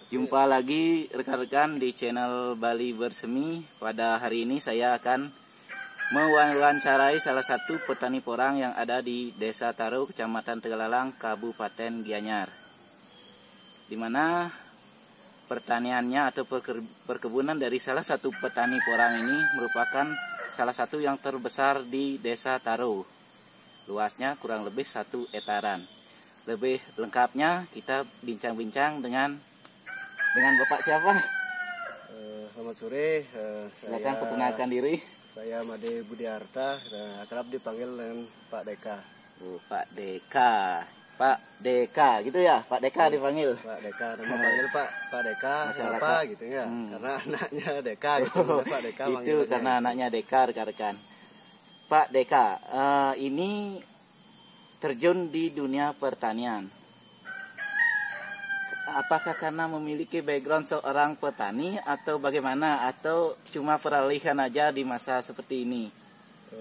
Jumpa lagi rekan-rekan di channel Bali Bersemi. Pada hari ini saya akan mewawancarai salah satu petani porang yang ada di Desa Taro, Kecamatan Tegalalang, Kabupaten Gianyar, di mana pertaniannya atau perkebunan dari salah satu petani porang ini merupakan salah satu yang terbesar di Desa Taro. Luasnya kurang lebih 1 hektaran. Lebih lengkapnya kita bincang-bincang dengan Bapak siapa? Selamat sore. Silakan perkenalkan diri. Saya Made Budiarta, akrab dipanggil dengan Pak Deka. Pak Deka. Pak Deka gitu ya, Pak Deka dipanggil. Pak Deka, nama panggil Pak Deka. Kenapa gitu ya? Karena anaknya Deka gitu. Pak Deka itu karena anaknya Deka, rekan-rekan. Pak Deka, ini terjun di dunia pertanian. Apakah karena memiliki background seorang petani atau bagaimana, atau cuma peralihan aja di masa seperti ini?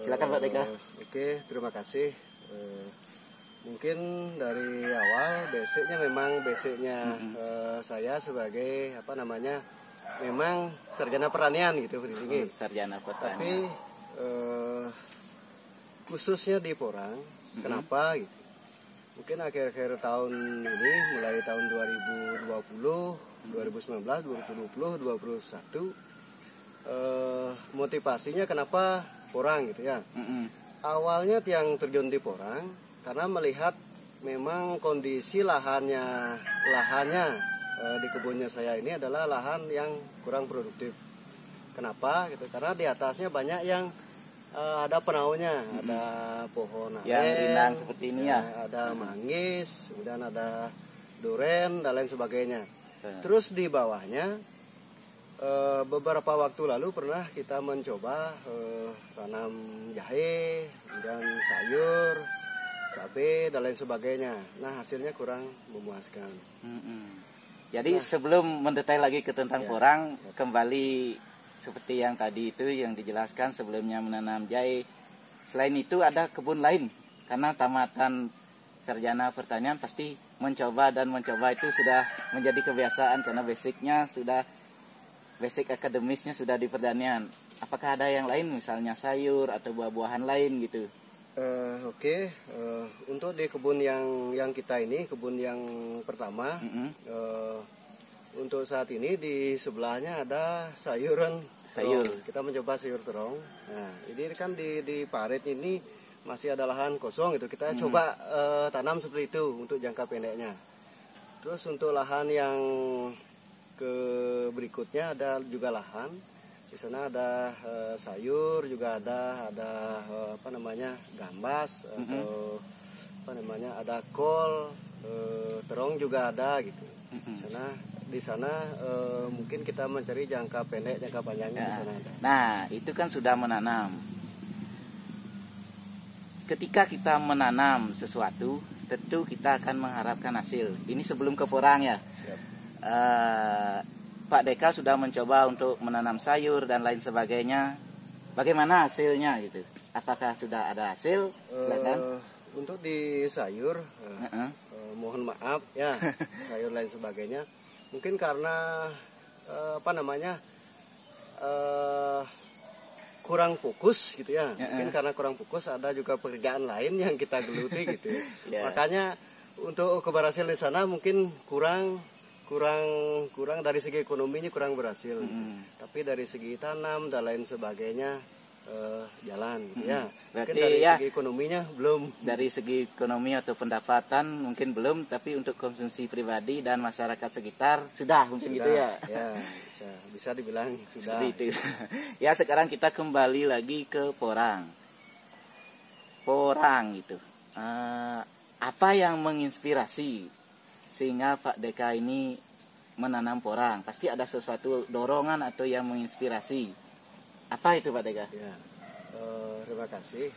Silakan Pak Deka. Oke, terima kasih. Mungkin dari awal basicnya saya sebagai memang sarjana pertanian gitu di sini. Sarjana pertanian. Tapi khususnya di porang, kenapa gitu? Mungkin akhir-akhir tahun ini, mulai tahun 2020, 2019, 2020, 2021, motivasinya kenapa porang gitu ya. Awalnya yang terjun di porang karena melihat memang kondisi lahannya di kebunnya saya ini adalah lahan yang kurang produktif. Kenapa gitu? Karena di atasnya banyak yang ada penaunya, ada pohon aren, yang rindang seperti ini ya, ada manggis, kemudian ada duren dan lain sebagainya. Terus di bawahnya beberapa waktu lalu pernah kita mencoba tanam jahe, kemudian sayur, cabai dan lain sebagainya. Nah, hasilnya kurang memuaskan. Jadi sebelum mendetail lagi ke tentang porang, kembali seperti yang tadi itu yang dijelaskan sebelumnya menanam jahe. Selain itu ada kebun lain, karena tamatan sarjana pertanian pasti mencoba itu sudah menjadi kebiasaan karena basic akademisnya sudah di pertanian. Apakah ada yang lain, misalnya sayur atau buah-buahan lain gitu? Oke. Untuk di kebun yang kita ini, kebun yang pertama, untuk saat ini di sebelahnya ada sayur. Kita mencoba sayur terong. Nah, ini kan di parit ini masih ada lahan kosong gitu. Kita coba tanam seperti itu untuk jangka pendeknya. Terus untuk lahan yang ke berikutnya ada juga lahan. Di sana ada sayur juga ada gambas atau ada kol, terong juga ada gitu. Di sana mungkin kita mencari jangka pendek, jangka panjangnya di sana ada. Nah, itu kan sudah menanam. Ketika kita menanam sesuatu, tentu kita akan mengharapkan hasil. Ini sebelum ke porang ya. Pak Deka sudah mencoba untuk menanam sayur dan lain sebagainya. Bagaimana hasilnya gitu? Apakah sudah ada hasil? Untuk di sayur, mohon maaf ya, sayur lain sebagainya. Mungkin karena kurang fokus gitu ya. Mungkin karena kurang fokus, ada juga pekerjaan lain yang kita geluti gitu. Makanya untuk keberhasilan di sana mungkin kurang dari segi ekonominya kurang berhasil. Tapi dari segi tanam dan lain sebagainya jalan gitu ya. Berarti mungkin dari ya, segi ekonominya belum. Dari segi ekonomi atau pendapatan mungkin belum, tapi untuk konsumsi pribadi dan masyarakat sekitar sudah mungkin gitu ya. Ya, bisa dibilang sudah. Seperti itu. Ya, sekarang kita kembali lagi ke porang. Porang itu. Apa yang menginspirasi sehingga Pak Deka ini menanam porang? Pasti ada sesuatu dorongan atau yang menginspirasi. Apa itu Pak Deka? Ya, terima kasih.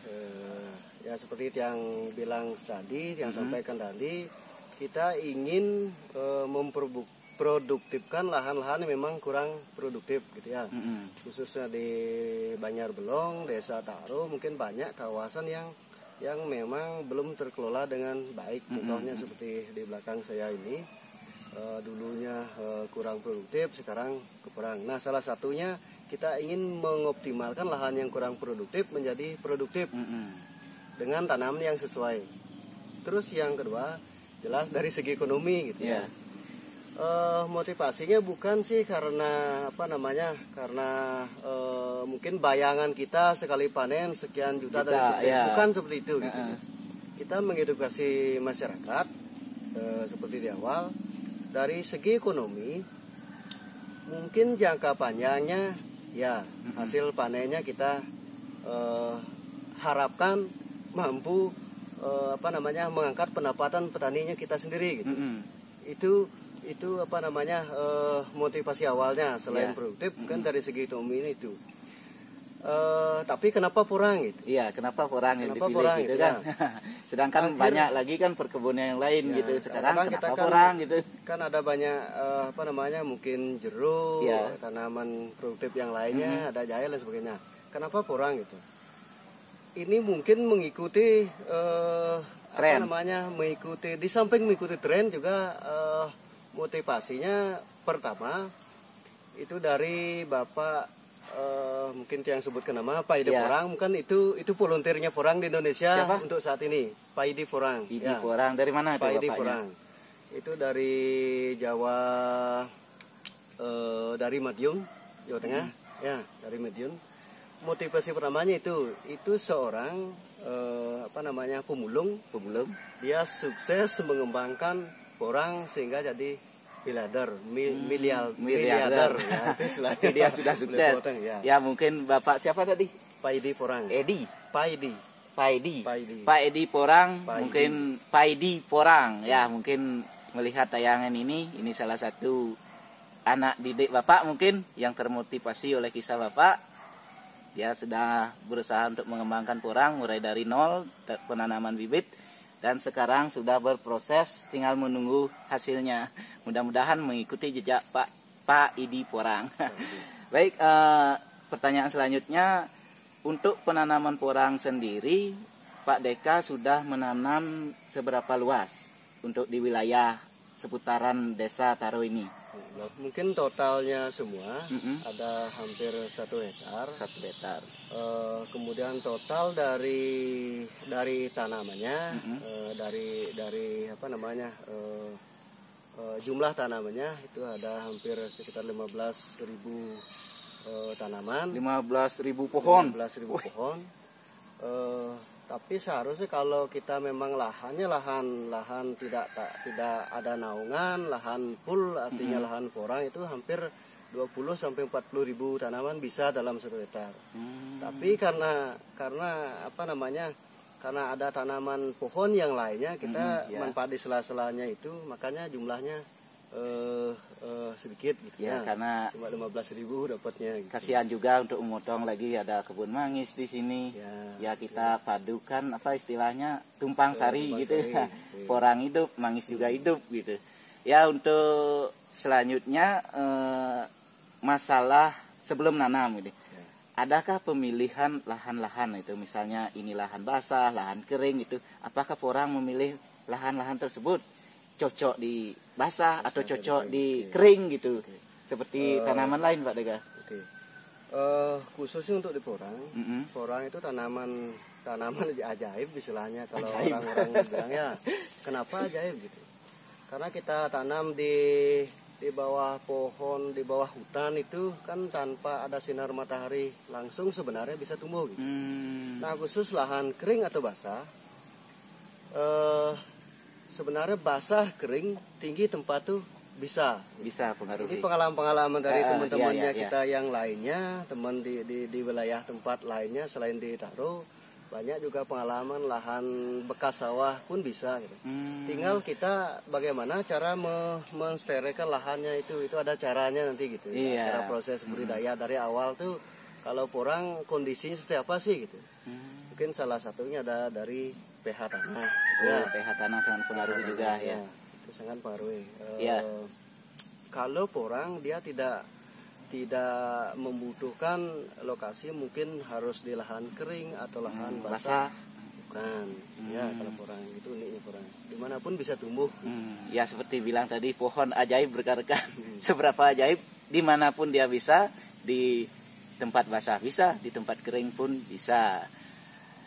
Ya seperti yang bilang tadi, yang sampaikan tadi, kita ingin memproduktifkan lahan-lahan yang memang kurang produktif gitu ya. Khususnya di Banjar Belong, Desa Taro, mungkin banyak kawasan yang memang belum terkelola dengan baik. Contohnya seperti di belakang saya ini, dulunya kurang produktif, sekarang kurang. Nah, salah satunya kita ingin mengoptimalkan lahan yang kurang produktif menjadi produktif dengan tanaman yang sesuai. Terus yang kedua, jelas dari segi ekonomi gitu ya. Motivasinya bukan sih karena karena mungkin bayangan kita sekali panen sekian juta dari sekian, bukan seperti itu gitu. Kita mengedukasi masyarakat seperti di awal, dari segi ekonomi mungkin jangka panjangnya ya hasil panennya kita harapkan mampu mengangkat pendapatan petaninya kita sendiri gitu. Itu motivasi awalnya selain produktif kan dari segi ekonomi itu. Tapi kenapa porang gitu? Iya, kenapa porang yang dipilih gitu kan? Sedangkan banyak lagi kan perkebunan yang lain gitu. Sekarang kenapa porang gitu? Kan ada banyak mungkin jeruk, tanaman produktif yang lainnya, ada jahe dan sebagainya. Kenapa porang gitu? Ini mungkin mengikuti tren. Mengikuti, di samping mengikuti tren juga motivasinya pertama itu dari Bapak mungkin yang sebutkan nama Pak Ide Forang, mungkin itu volunteernya Forang di Indonesia. Siapa? Untuk saat ini Pak Ide Forang. Forang dari mana Pak Ide Forang? Itu dari Jawa, dari Madiun, Jawa Tengah. Ya, dari Madiun. Motivasi pertamanya itu seorang pemulung. Dia sukses mengembangkan porang sehingga jadi miliarder ya, itu istilahnya. Dia sudah sukses. Ya mungkin Bapak siapa tadi? Pak Edi Forang. Pak Edi Forang, mungkin Pak Edi Forang ya, mungkin melihat tayangan ini salah satu anak didik Bapak mungkin yang termotivasi oleh kisah Bapak. Dia sudah berusaha untuk mengembangkan porang mulai dari nol, penanaman bibit, dan sekarang sudah berproses, tinggal menunggu hasilnya. Mudah-mudahan mengikuti jejak Pak Edi Forang. Baik, pertanyaan selanjutnya, untuk penanaman porang sendiri, Pak Deka sudah menanam seberapa luas untuk di wilayah seputaran Desa Taro ini? Mungkin totalnya semua ada hampir 1 hektar. Kemudian total dari tanamannya, dari jumlah tanamannya itu ada hampir sekitar 15.000 tanaman. 15.000 pohon. 15.000 pohon. Tapi seharusnya kalau kita memang lahannya lahan tidak ada naungan, lahan full, artinya lahan porang itu hampir 20-40 ribu tanaman bisa dalam 1 hektar. Tapi karena ada tanaman pohon yang lainnya, kita manfaat di sela-selanya itu, makanya jumlahnya sedikit gitu ya, karena cuma 15.000 dapatnya gitu. Kasihan juga untuk memotong lagi, ada kebun manggis di sini ya kita padukan istilahnya tumpang sari gitu. Porang hidup, manggis juga hidup gitu ya. Untuk selanjutnya masalah sebelum nanam gitu, adakah pemilihan lahan-lahan itu, misalnya ini lahan basah, lahan kering itu, apakah porang memilih lahan-lahan tersebut cocok di basah atau cocok di kering gitu, seperti tanaman lain Pak Deka? Khususnya untuk di porang, porang itu tanaman ajaib istilahnya kalau orang-orang bilang ya. Kenapa ajaib gitu? Karena kita tanam di bawah pohon, di bawah hutan itu kan tanpa ada sinar matahari langsung sebenarnya bisa tumbuh gitu. Nah, khusus lahan kering atau basah, sebenarnya basah, kering, tinggi tempat tuh bisa pengaruhi. Ini pengalaman dari teman-temannya kita yang lainnya, teman di wilayah tempat lainnya selain di Taro, banyak juga pengalaman lahan bekas sawah pun bisa gitu. Tinggal kita bagaimana cara mensterilkan lahannya itu ada caranya nanti gitu. Cara proses budidaya dari awal tuh kalau porang kondisinya seperti apa sih gitu. Mungkin salah satunya ada dari pH tanah. pH tanah sangat pengaruh juga ya. Itu sangat pengaruhi. Kalau porang dia tidak membutuhkan lokasi mungkin harus di lahan kering atau lahan basah. Bukan. Ya, kalau porang itu uniknya porang. Dimanapun bisa tumbuh. Ya seperti bilang tadi, pohon ajaib rekan-rekan. Seberapa ajaib, dimanapun dia bisa, di tempat basah bisa, di tempat kering pun bisa.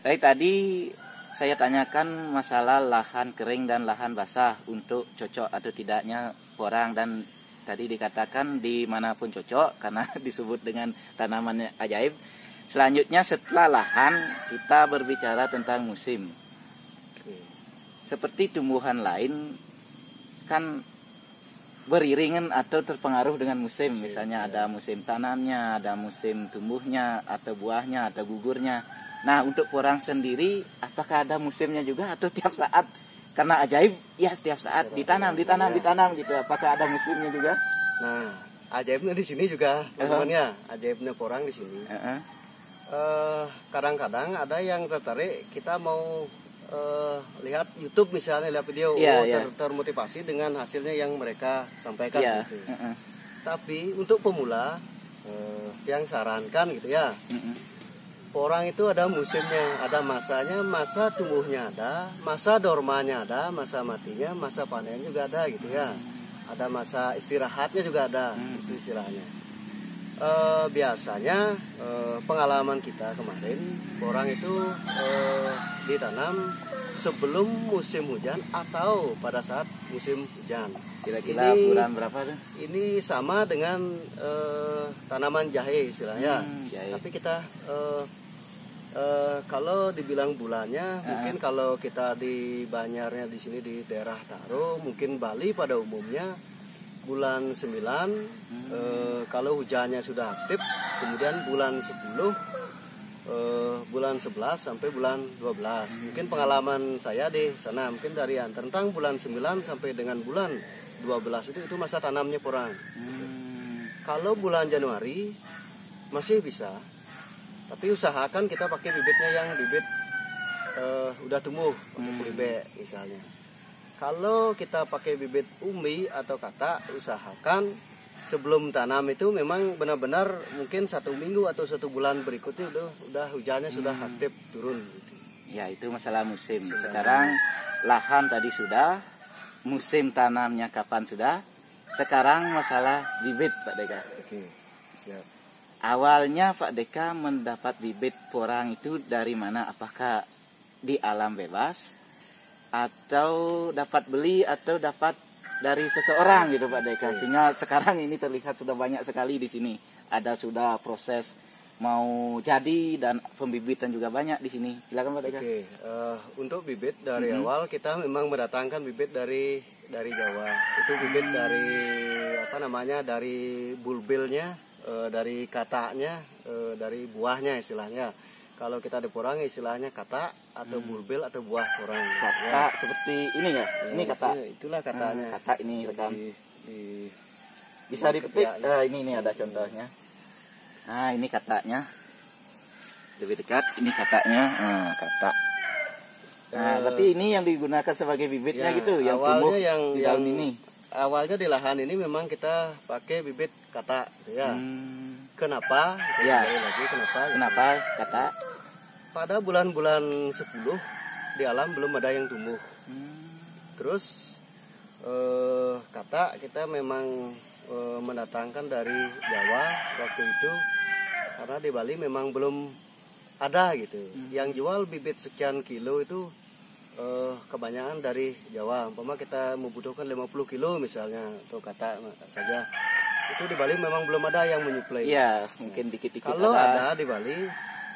Tadi saya tanyakan masalah lahan kering dan lahan basah untuk cocok atau tidaknya porang, dan tadi dikatakan dimanapun cocok karena disebut dengan tanaman ajaib. Selanjutnya setelah lahan kita berbicara tentang musim. Seperti tumbuhan lain kan beriringan atau terpengaruh dengan musim. Misalnya ada musim tanamnya, ada musim tumbuhnya atau buahnya atau gugurnya. Nah, untuk porang sendiri apakah ada musimnya juga atau tiap saat? Karena ajaib ya setiap saat ditanam gitu. Apakah ada musimnya juga? Nah, ajaibnya di sini juga teman-temannya. Ajaibnya porang di sini. Kadang-kadang ada yang tertarik, kita mau lihat YouTube misalnya, lihat video, termotivasi dengan hasilnya yang mereka sampaikan gitu. Tapi untuk pemula yang sarankan gitu ya, porang itu ada musimnya, ada masanya, masa tumbuhnya ada, masa dormanya ada, masa matinya, masa panen juga ada gitu ya. Ada masa istirahatnya juga ada, itu istilahnya. Biasanya pengalaman kita kemarin, porang itu ditanam sebelum musim hujan atau pada saat musim hujan. Kira-kira bulan berapa tuh? Ini sama dengan tanaman jahe istilahnya. Jahe. Tapi kita kalau dibilang bulannya, mungkin kalau kita di Banyarnya di sini di daerah Taro, mungkin Bali pada umumnya bulan 9, kalau hujannya sudah aktif, kemudian bulan 10, bulan 11 sampai bulan 12. Mungkin pengalaman saya di sana, mungkin dari tentang bulan 9 sampai dengan bulan 12 itu masa tanamnya porang. Kalau bulan Januari masih bisa, tapi usahakan kita pakai bibitnya yang bibit udah tumbuh, pakai polybag misalnya. Kalau kita pakai bibit umbi atau katak, usahakan sebelum tanam itu memang benar-benar mungkin 1 minggu atau 1 bulan berikutnya udah hujannya sudah aktif turun. Ya, itu masalah musim. Sekarang lahan tadi sudah, musim tanamnya kapan sudah. Sekarang masalah bibit, Pak Deka. Oke. Siap. Awalnya Pak Deka mendapat bibit porang itu dari mana? Apakah di alam bebas atau dapat beli atau dapat dari seseorang gitu Pak Deka? Sehingga sekarang ini terlihat sudah banyak sekali di sini. Ada sudah proses mau jadi dan pembibitan juga banyak di sini. Silakan Pak Deka. Oke, untuk bibit dari awal kita memang mendatangkan bibit dari Jawa. Itu bibit dari dari bulbilnya, dari kataknya, dari buahnya istilahnya. Kalau kita di porang istilahnya katak atau bulbil atau buah porang. Katak seperti ini ya? Ini katak. Itulah katanya. Katak ini rekan. Bisa dipetik. Ini ada contohnya. Nah, ini kataknya. Lebih dekat, ini kataknya. Katak. Nah, berarti ini yang digunakan sebagai bibitnya gitu, yang tumbuh di daun ini. Awalnya di lahan ini memang kita pakai bibit katak gitu ya. Kenapa? Kenapa katak? Pada bulan-bulan 10 di alam belum ada yang tumbuh. Terus katak kita memang mendatangkan dari Jawa waktu itu, karena di Bali memang belum ada gitu. Yang jual bibit sekian kilo itu kebanyakan dari Jawa. Umpama kita membutuhkan 50 kilo misalnya untuk katak saja, itu di Bali memang belum ada yang menyuplai. Iya, mungkin dikit-dikit kalau ada di Bali,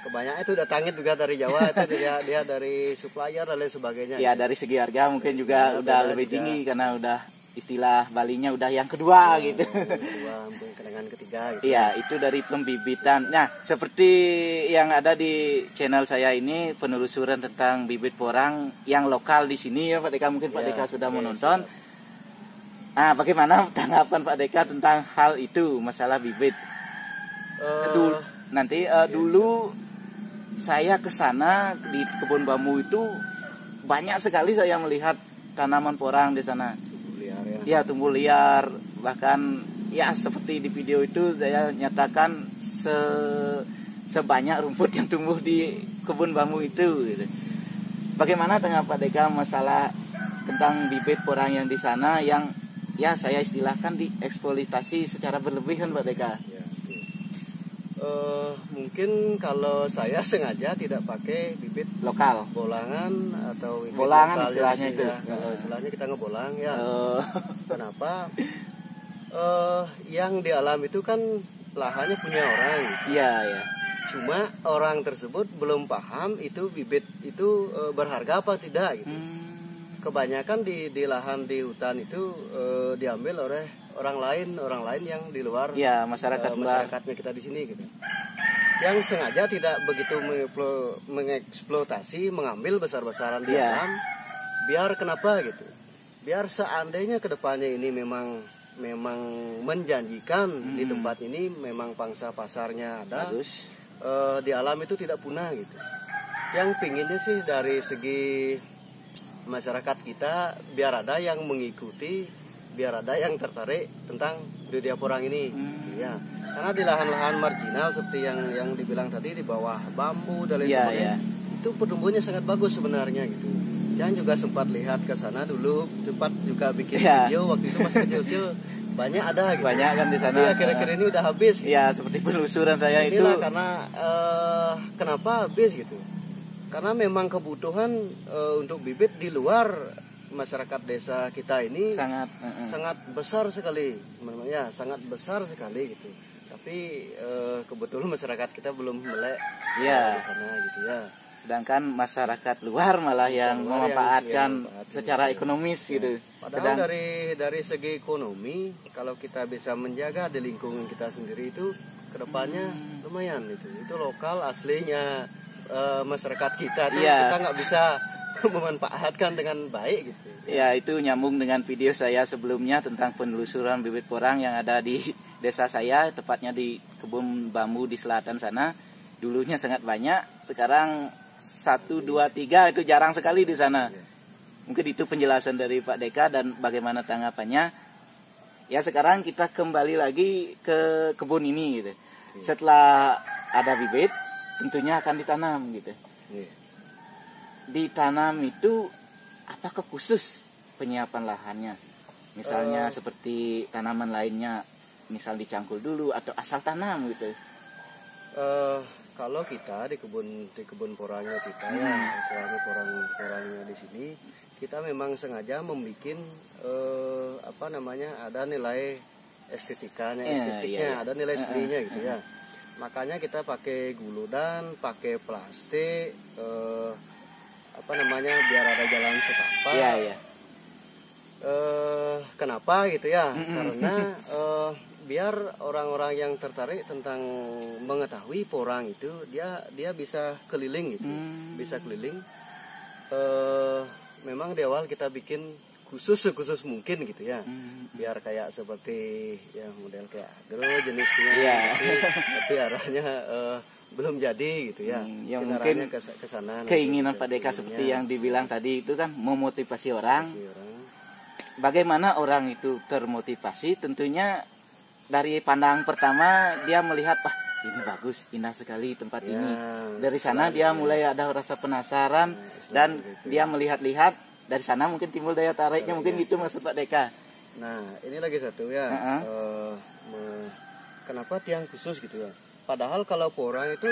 kebanyakan itu datangnya juga dari Jawa. Itu dia dari supplier dan lain sebagainya. Ya, dari segi harga mungkin juga udah lebih tinggi karena udah istilah Balinya udah yang kedua gitu. Kedua, mungkin kenangan ketiga gitu. Iya, itu dari pembibitan. Nah, seperti yang ada di channel saya ini, penelusuran tentang bibit porang yang lokal di sini ya Pak Deka. Mungkin Pak Deka sudah menonton. Nah, bagaimana tanggapan Pak Deka tentang hal itu, masalah bibit? Dulu saya ke sana di kebun bambu itu banyak sekali saya melihat tanaman porang di sana. Ya, tumbuh liar, bahkan ya seperti di video itu saya nyatakan sebanyak rumput yang tumbuh di kebun bambu itu gitu. Bagaimana tanggapan Pak Deka masalah tentang bibit porang yang di sana yang ya saya istilahkan dieksploitasi secara berlebihan Pak Deka? Ya, mungkin kalau saya sengaja tidak pakai bibit Lokal. bolangan atau bibit Bolangan lokal istilahnya itu. Istilahnya kita ngebolang ya. Kenapa? Yang di alam itu kan lahannya punya orang. Iya, ya. Cuma orang tersebut belum paham itu bibit itu berharga apa tidak gitu. Kebanyakan di lahan di hutan itu diambil oleh orang lain yang di luar, ya, masyarakatnya kita di sini gitu. Yang sengaja tidak begitu mengeksploitasi, mengambil besar-besaran di alam, biar kenapa gitu? Biar seandainya kedepannya ini memang menjanjikan di tempat ini memang pangsa pasarnya ada, di alam itu tidak punah gitu. Yang pinginnya sih dari segi masyarakat kita biar ada yang mengikuti, biar ada yang tertarik tentang dunia porang ini, ya. Karena di lahan-lahan marginal seperti yang dibilang tadi di bawah bambu dan lain sebagainya, itu pertumbuhannya sangat bagus sebenarnya gitu. Jangan juga sempat lihat ke sana dulu, sempat juga bikin video waktu itu masih kecil-kecil, banyak ada gitu. Banyak kan di sana. Tapi akhir-akhir ini udah habis. Gitu. Ya seperti penelusuran saya Inilah itu. Karena kenapa habis gitu? Karena memang kebutuhan untuk bibit di luar masyarakat desa kita ini sangat besar sekali, ya sangat besar sekali gitu. Tapi kebetulan masyarakat kita belum melek di sana gitu ya. Sedangkan masyarakat luar malah yang memanfaatkan secara ekonomis gitu. Padahal dari segi ekonomi kalau kita bisa menjaga di lingkungan kita sendiri itu kedepannya lumayan itu lokal aslinya. Masyarakat kita tuh kita nggak bisa memanfaatkan dengan baik gitu. Ya itu nyambung dengan video saya sebelumnya tentang penelusuran bibit porang yang ada di desa saya, tepatnya di kebun bambu di selatan sana. Dulunya sangat banyak, sekarang 1, 2, 3 itu jarang sekali di sana. Mungkin itu penjelasan dari Pak Deka dan bagaimana tanggapannya. Ya sekarang kita kembali lagi ke kebun ini gitu. Setelah ada bibit tentunya akan ditanam gitu. Ditanam itu apakah khusus penyiapan lahannya? Misalnya seperti tanaman lainnya, misal dicangkul dulu atau asal tanam gitu. Kalau kita di kebun porangnya kita ya, istilahnya porangnya di sini, kita memang sengaja membuat ada nilai estetiknya, ada nilai seninya gitu ya. Makanya kita pakai guludan, pakai plastik, biar ada jalan setapak. Kenapa gitu ya? Karena biar orang-orang yang tertarik tentang mengetahui porang itu dia bisa keliling gitu, bisa keliling. Memang di awal kita bikin khusus mungkin gitu ya, biar kayak seperti ya model kayak agro jenisnya, tapi arahnya belum jadi gitu ya. Yang mungkin kesana keinginan Pak Deka seperti yang dibilang tadi itu kan memotivasi orang. Bagaimana orang itu termotivasi? Tentunya dari pandangan pertama dia melihat, wah ini bagus, indah sekali tempat ini. Dari sana dia mulai ada rasa penasaran dan dia melihat-lihat. Dari sana mungkin timbul daya tariknya, mungkin gitu maksud Pak Deka. Nah ini lagi satu ya, kenapa tiang khusus gitu ya? Padahal kalau porang itu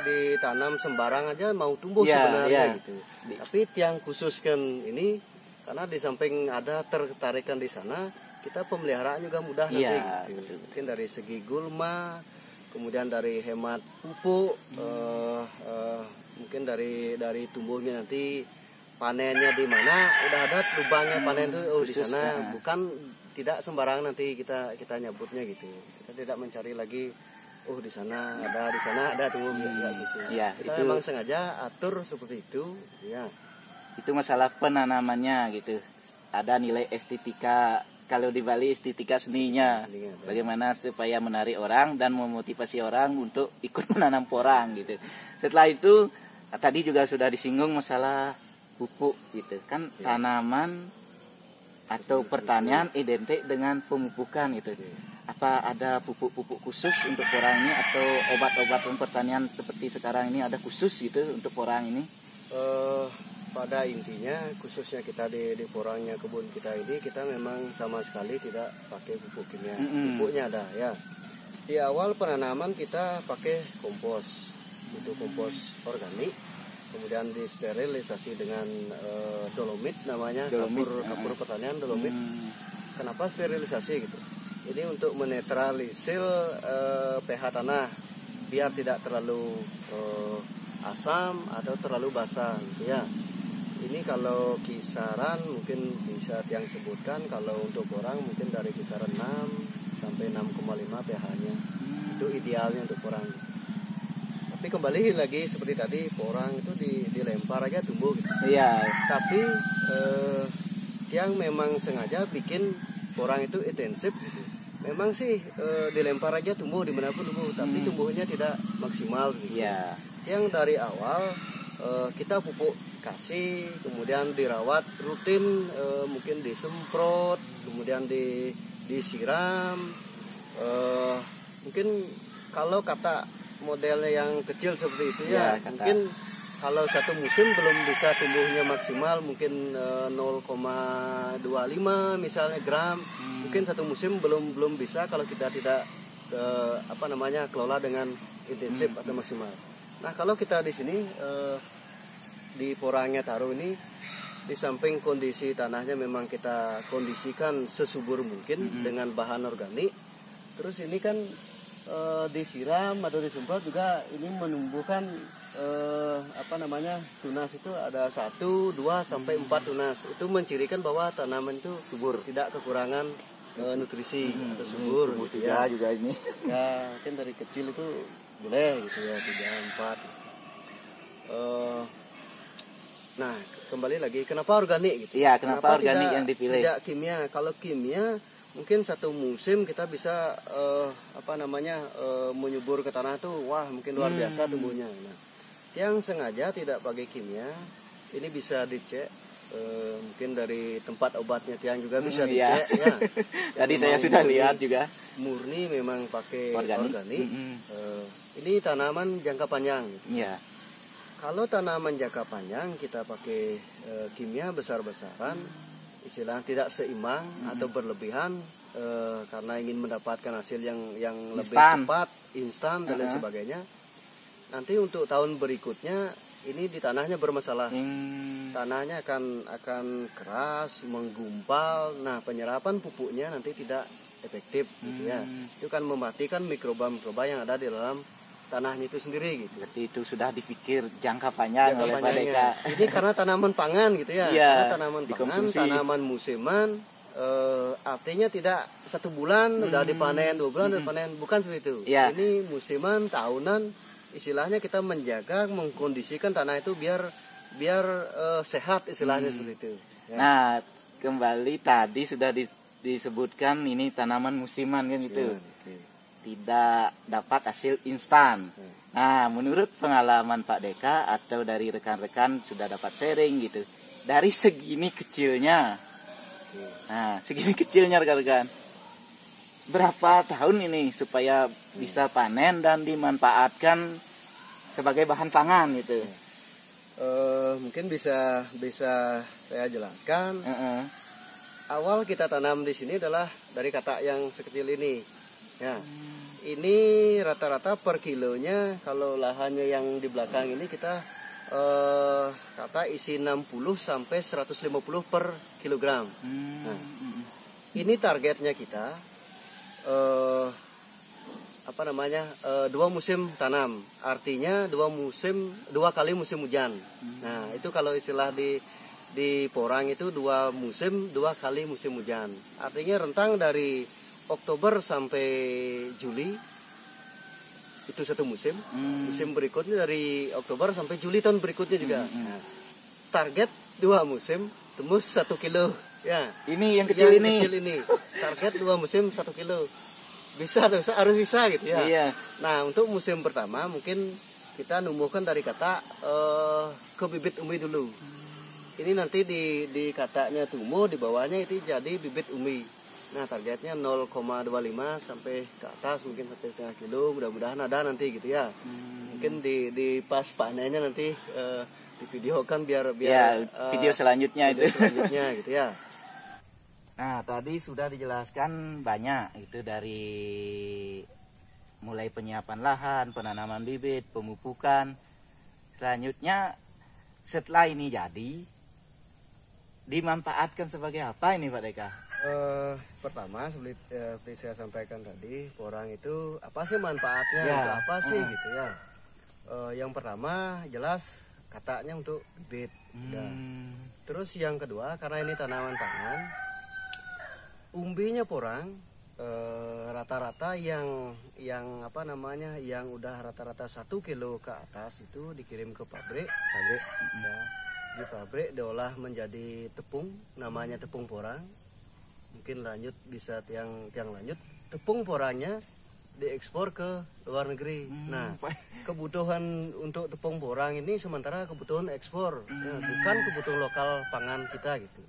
ditanam sembarang aja mau tumbuh sebenarnya gitu. Tapi tiang khusus kan ini karena di samping ada tertarikan di sana, kita pemeliharaan juga mudah nanti gitu. Mungkin dari segi gulma, kemudian dari hemat pupuk, mungkin dari tumbuhnya nanti. Panennya di mana udah ada lubangnya panen itu di sana, bukan tidak sembarangan nanti kita nyebutnya gitu. Kita tidak mencari lagi di sana ada tumbuh gitu. Kita memang sengaja atur seperti itu ya. Itu masalah penanamannya gitu. Ada nilai estetika, kalau di Bali estetika seninya. Bagaimana supaya menarik orang dan memotivasi orang untuk ikut menanam porang gitu. Setelah itu tadi juga sudah disinggung masalah pupuk gitu kan, tanaman atau pertanian identik dengan pemupukan itu. Apa ada pupuk-pupuk khusus untuk porang ini atau obat-obatan pertanian seperti sekarang ini ada khusus gitu untuk porang ini? Pada intinya khususnya kita di porangnya kebun kita ini, kita memang sama sekali tidak pakai pupuk kimia. Pupuknya ada ya. Di awal penanaman kita pakai kompos, itu kompos organik, kemudian disterilisasi dengan dolomit namanya, kapur pertanian dolomit. Kenapa sterilisasi gitu? Ini untuk menetralisir pH tanah biar tidak terlalu asam atau terlalu basah gitu ya. Ini kalau kisaran mungkin bisa yang sebutkan, kalau untuk porang mungkin dari kisaran 6 sampai 6,5 pH-nya. Itu idealnya untuk porang. Tapi kembali lagi seperti tadi, porang itu dilempar aja tumbuh gitu. Iya. Tapi yang memang sengaja bikin porang itu intensif gitu. Memang sih dilempar aja tumbuh dimanapun tumbuh, tapi tumbuhnya tidak maksimal gitu. Iya. Yang dari awal kita pupuk kasih, kemudian dirawat rutin, mungkin disemprot, kemudian disiram. Mungkin kalau kata modelnya yang kecil seperti itu ya, mungkin kalau satu musim belum bisa tumbuhnya maksimal, mungkin 0,25 misalnya gram, mungkin satu musim belum bisa kalau kita tidak kelola dengan intensif atau maksimal. Nah kalau kita di sini di porangnya taruh ini, di samping kondisi tanahnya memang kita kondisikan sesubur mungkin dengan bahan organik. Terus ini kan disiram atau disemprot juga, ini menumbuhkan tunas itu ada 1, 2 sampai 4 tunas. Itu mencirikan bahwa tanaman itu subur, tidak kekurangan nutrisi atau subur gitu ya. Juga ini. Ya, kan dari kecil itu boleh gitu ya, 3, 4. Nah, kembali lagi, kenapa organik gitu? Iya, kenapa organik yang dipilih? Tidak kimia. Kalau kimia, mungkin satu musim kita bisa menyubur ke tanah tuh, wah mungkin luar biasa tumbuhnya. Nah, yang sengaja tidak pakai kimia, ini bisa dicek, mungkin dari tempat obatnya Tiang juga bisa dicek. Ya. Tadi saya sudah lihat juga. Murni memang pakai organik. Ini tanaman jangka panjang. Gitu. Iya. Kalau tanaman jangka panjang kita pakai kimia besar-besaran, istilah tidak seimbang atau berlebihan, karena ingin mendapatkan hasil yang lebih cepat, instan dan lain sebagainya. Nanti untuk tahun berikutnya ini di tanahnya bermasalah. Tanahnya akan keras, menggumpal. Nah, penyerapan pupuknya nanti tidak efektif gitu ya. Itu kan mematikan mikroba-mikroba yang ada di dalam tanahnya itu sendiri gitu. Berarti itu sudah dipikir jangka panjang oleh Pak Deka. Ini karena tanaman pangan gitu ya. Karena tanaman pangan, tanaman musiman, artinya tidak 1 bulan udah dipanen, 2 bulan udah panen, bukan seperti itu. Ini musiman, tahunan, istilahnya kita menjaga, mengkondisikan tanah itu biar sehat, istilahnya seperti itu. Ya. Nah, kembali tadi sudah disebutkan ini tanaman musiman kan gitu. Tidak dapat hasil instan. Nah, menurut pengalaman Pak Deka atau dari rekan-rekan sudah dapat sharing gitu, dari segini kecilnya, rekan-rekan, berapa tahun ini supaya bisa panen dan dimanfaatkan sebagai bahan pangan gitu? Mungkin bisa saya jelaskan. Awal kita tanam di sini adalah dari kata yang sekecil ini. Ya. Ini rata-rata per kilonya, kalau lahannya yang di belakang ini kita kata isi 60 sampai 150 per kilogram. Nah, ini targetnya kita 2 musim tanam, artinya 2 kali musim hujan. Nah, itu kalau istilah di porang itu 2 musim, 2 kali musim hujan. Artinya rentang dari Oktober sampai Juli itu 1 musim. Musim berikutnya dari Oktober sampai Juli tahun berikutnya juga. Nah, target 2 musim tembus 1 kilo. Ya. Ini yang kecil ini. Target 2 musim 1 kilo. Harus bisa gitu ya. Iya. Nah, untuk musim pertama mungkin kita numbuhkan dari kata ke bibit umbi dulu. ini nanti di katanya tumbuh, di bawahnya itu jadi bibit umbi. Nah targetnya 0,25 sampai ke atas, mungkin sampai setengah kilo, mudah-mudahan ada nanti gitu ya. Mungkin di pas panennya nanti divideokan biar ya, video selanjutnya video itu selanjutnya gitu ya. Nah tadi sudah dijelaskan banyak itu, dari mulai penyiapan lahan, penanaman bibit, pemupukan. Selanjutnya setelah ini jadi, dimanfaatkan sebagai apa ini Pak Deka? Pertama seperti saya sampaikan tadi, porang itu apa sih manfaatnya, Ya. untuk apa sih gitu ya. Yang pertama jelas katanya untuk bibit. Udah. Terus yang kedua, karena ini tanaman pangan, umbinya porang rata-rata yang apa namanya, yang udah rata-rata 1 kilo ke atas itu dikirim ke pabrik. Ya. Di pabrik diolah menjadi tepung, namanya tepung porang. Mungkin lanjut bisa tiang lanjut, tepung porangnya diekspor ke luar negeri. Nah, kebutuhan untuk tepung porang ini sementara kebutuhan ekspor, ya, bukan kebutuhan lokal pangan kita gitu.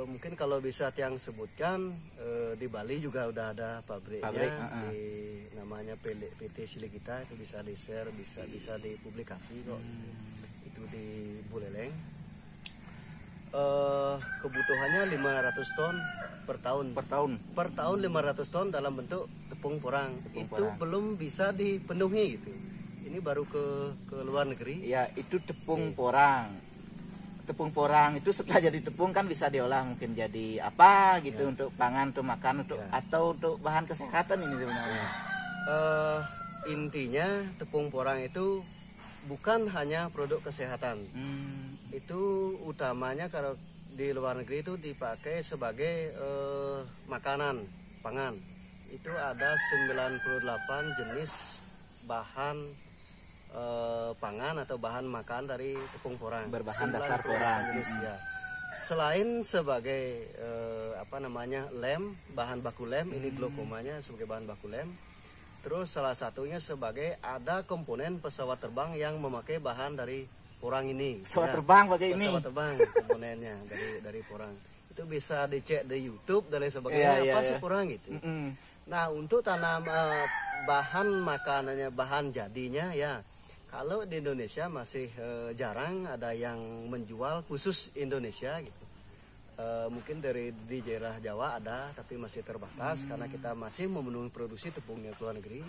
Mungkin kalau bisa tiang sebutkan, di Bali juga udah ada pabriknya, di namanya PT Siligita, itu bisa di share, bisa dipublikasi kok. Itu di Buleleng. Kebutuhannya 500 ton per tahun. Per tahun 500 ton dalam bentuk tepung porang. Belum bisa dipenuhi gitu. Ini baru ke luar negeri. Ya, itu tepung porang. Tepung porang itu setelah jadi tepung kan bisa diolah mungkin jadi apa gitu, untuk pangan, untuk makan, untuk atau untuk bahan kesehatan ini sebenarnya. Intinya tepung porang itu bukan hanya produk kesehatan. Itu utamanya kalau di luar negeri itu dipakai sebagai makanan, pangan. Itu ada 98 jenis bahan pangan atau bahan makan dari tepung porang. Berbahan dasar porang. Ya. Selain sebagai apa namanya, lem, bahan baku lem, ini glaukomanya sebagai bahan baku lem. Terus salah satunya sebagai ada komponen pesawat terbang yang memakai bahan dari porang ini. Pesawat terbang pakai ini. Pesawat terbang komponennya dari porang. Itu bisa dicek di YouTube dan lain sebagainya. Apa sih porang gitu. Nah, untuk tanam bahan makanannya, bahan jadinya ya. Kalau di Indonesia masih jarang ada yang menjual khusus Indonesia gitu. Mungkin di daerah Jawa ada, tapi masih terbatas karena kita masih memenuhi produksi tepungnya ke luar negeri.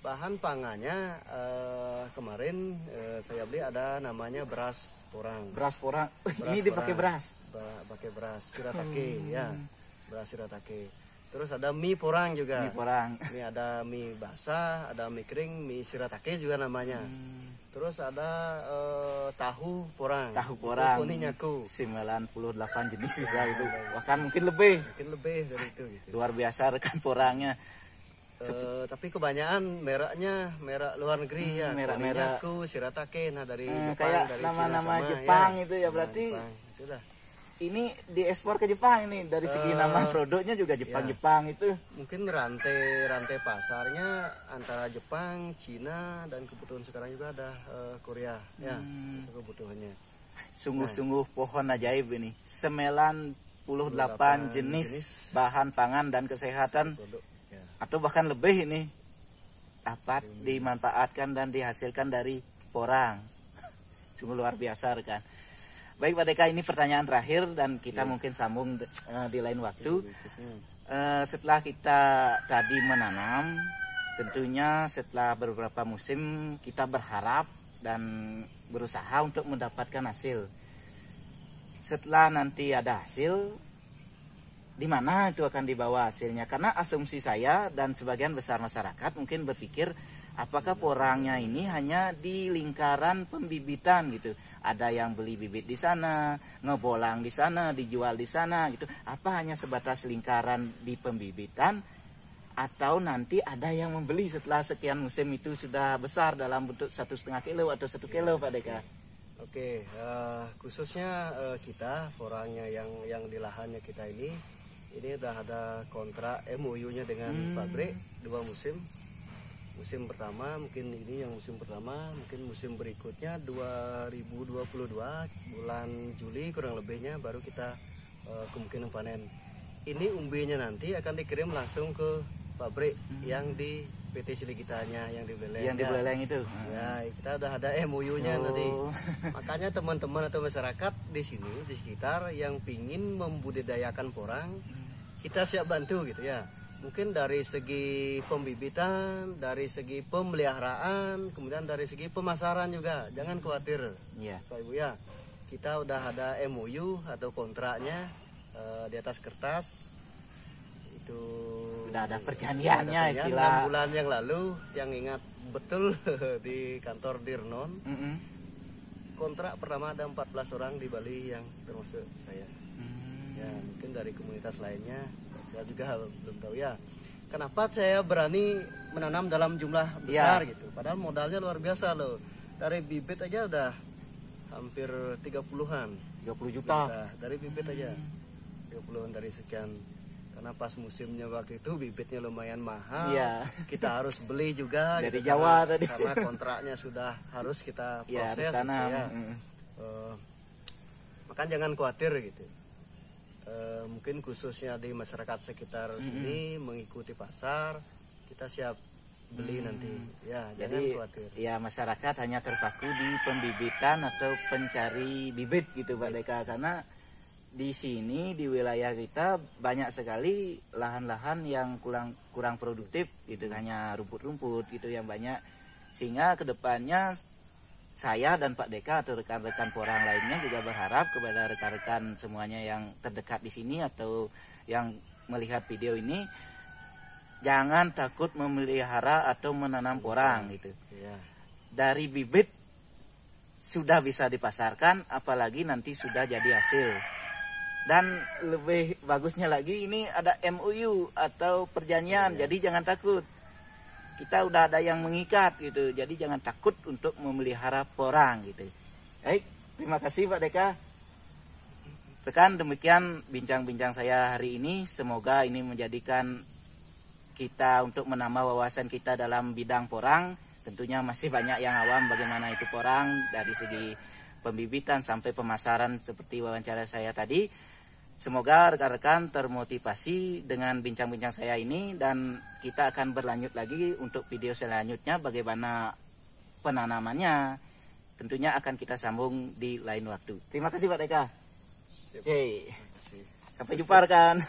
Bahan pangannya kemarin saya beli ada namanya beras porang. Beras porang. Ini dipakai beras. Pakai beras shiratake ya. Beras shiratake. Terus ada mie porang juga. Mie porang. Ini ada mie basah, ada mie kering, mie shiratake juga namanya. Terus ada tahu porang. Tahu porang. Kuninyaku. 98 jenis bisa itu. Bahkan mungkin lebih. Mungkin lebih dari itu gitu. Luar biasa rekan porangnya. Tapi kebanyakan mereknya merek luar negeri ya. Merek-merek. Kuninyaku, shiratake, nah dari Jepang, kayak dari nama-nama Cina sama, Jepang ya. itu ya, berarti Jepang. Itulah. ini diekspor ke Jepang ini, dari segi nama produknya juga Jepang itu. Mungkin rantai pasarnya antara Jepang, Cina, dan kebutuhan sekarang juga ada Korea ya, itu kebutuhannya. Sungguh-sungguh pohon ajaib ini. 98 jenis bahan pangan dan kesehatan Produk, ya. atau bahkan lebih ini dapat dimanfaatkan dan dihasilkan dari porang. Sungguh luar biasa rekan. Baik Pak Deka, ini pertanyaan terakhir dan kita mungkin sambung di lain waktu. Setelah kita tadi menanam, tentunya setelah beberapa musim kita berharap dan berusaha untuk mendapatkan hasil. Setelah nanti ada hasil, di mana itu akan dibawa hasilnya? Karena asumsi saya dan sebagian besar masyarakat mungkin berpikir, apakah porangnya ini hanya di lingkaran pembibitan gitu? Ada yang beli bibit di sana, ngebolang di sana, dijual di sana gitu. Apa hanya sebatas lingkaran di pembibitan? Atau nanti ada yang membeli setelah sekian musim itu sudah besar dalam bentuk 1,5 kilo atau 1 kilo Pak Deka? Oke, khususnya kita porangnya yang di lahannya kita ini udah ada kontrak MOU-nya dengan pabrik 2 musim. musim pertama, mungkin ini yang musim pertama, mungkin musim berikutnya 2022 bulan Juli kurang lebihnya baru kita kemungkinan panen. Ini umbinya nanti akan dikirim langsung ke pabrik yang di PT Siligitanya yang di Beleleng. Yang di Beleleng itu. Ya, kita udah ada MOU-nya tadi. Makanya teman-teman atau masyarakat di sini di sekitar yang pingin membudidayakan porang, kita siap bantu gitu ya. Mungkin dari segi pembibitan, dari segi pemeliharaan, kemudian dari segi pemasaran juga. Jangan khawatir, Pak Ibu ya. Kita udah ada MOU atau kontraknya di atas kertas. Itu udah ada perjanjiannya istilah 6 bulan yang lalu, yang ingat betul di kantor Dirnon. Kontrak pertama ada 14 orang di Bali yang termasuk saya. Ya, mungkin dari komunitas lainnya saya juga belum tahu ya. Kenapa saya berani menanam dalam jumlah besar gitu. Padahal modalnya luar biasa loh. Dari bibit aja udah hampir 30-an. 30 juta. Dari bibit aja. 30-an dari sekian. Karena pas musimnya waktu itu bibitnya lumayan mahal. Kita harus beli juga dari gitu, Jawa tadi. Karena kontraknya sudah harus kita proses harus tanam. gitu ya. Makanya jangan khawatir gitu. Mungkin khususnya di masyarakat sekitar sini mengikuti pasar, kita siap beli nanti ya. Jangan khawatir ya, masyarakat hanya terpaku di pembibitan atau pencari bibit gitu Pak Deka, karena di sini di wilayah kita banyak sekali lahan-lahan yang kurang produktif gitu, hanya rumput-rumput gitu yang banyak, sehingga kedepannya saya dan Pak Deka atau rekan-rekan porang lainnya juga berharap kepada rekan-rekan semuanya yang terdekat di sini atau yang melihat video ini, jangan takut memelihara atau menanam porang gitu. Dari bibit sudah bisa dipasarkan, apalagi nanti sudah jadi hasil. Dan lebih bagusnya lagi ini ada MOU atau perjanjian, jadi jangan takut. Kita udah ada yang mengikat gitu, jadi jangan takut untuk memelihara porang gitu. Baik, terima kasih Pak Deka. Rekan, demikian bincang-bincang saya hari ini. Semoga ini menjadikan kita untuk menambah wawasan kita dalam bidang porang. Tentunya masih banyak yang awam bagaimana itu porang, dari segi pembibitan sampai pemasaran seperti wawancara saya tadi. Semoga rekan-rekan termotivasi dengan bincang-bincang saya ini, dan kita akan berlanjut lagi untuk video selanjutnya bagaimana penanamannya. Tentunya akan kita sambung di lain waktu. Terima kasih Pak Deka. Sampai jumpa rekan.